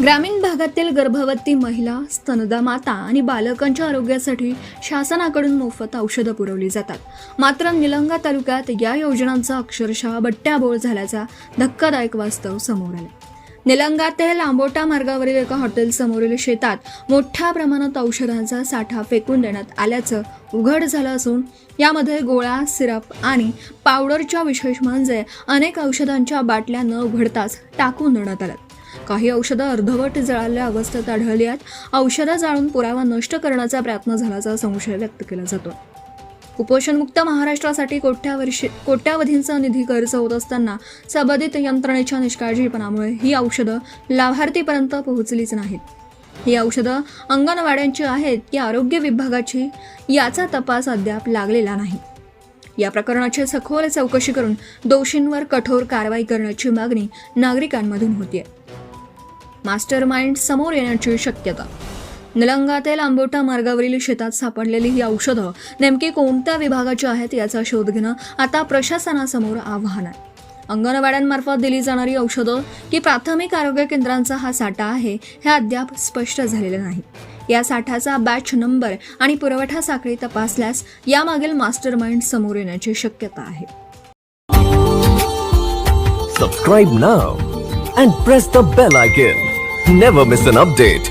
ग्रामीण भागातील गर्भवती महिला, स्तनदा माता आणि बालकांच्या आरोग्यासाठी शासनाकडून मोफत औषधं पुरवली जातात. मात्र निलंगा तालुक्यात या योजनांचा अक्षरशः बट्ट्याबोळ झाल्याचा धक्कादायक वास्तव समोर आले. निलंगा ते लांबोटा मार्गावरील एका हॉटेलसमोरील शेतात मोठ्या प्रमाणात औषधांचा साठा फेकून देण्यात आल्याचं उघड झालं असून यामध्ये गोळ्या, सिरप आणि पावडरच्या विशेष म्हणजे अनेक औषधांच्या बाटल्या न उघडताच टाकून देण्यात आल्या. काही औषधं अर्धवट जळालेल्या अवस्थेत आढळली आहेत. औषधं जाळून पुरावा नष्ट करण्याचा प्रयत्न झाल्याचा संशय व्यक्त केला जातो. कुपोषणमुक्त महाराष्ट्रासाठी कोट्यावधींचा निधी खर्च होत असताना संबंधित यंत्रणेच्या निष्काळजीपणामुळे ही औषधं लाभार्थीपर्यंत पोहोचलीच नाहीत. ही औषधं अंगणवाड्यांची आहेत की आरोग्य विभागाची याचा तपास अद्याप लागलेला नाही. या प्रकरणाची सखोल चौकशी करून दोषींवर कठोर कारवाई करण्याची मागणी नागरिकांमधून होतीये. मास्टर माइंड समोर येण्याची शक्यता. निलंगा ते लांबोटा मार्गावरील शेतात सापडलेली ही औषधं नेमकी कोणत्या विभागाची आहेत याचा शोध घेणं आता प्रशासनासमोर आव्हान आहे. अंगणवाड्यांमार्फत दिली जाणारी औषधं की प्राथमिक आरोग्य केंद्रांचा हा साठा आहे हे अद्याप स्पष्ट झालेलं नाही. या साठ्याचा बॅच नंबर आणि पुरवठा साखळी तपासल्यास यामागील मास्टर माइंड समोर येण्याची शक्यता आहे. Subscribe now and press the bell icon. Never miss an update.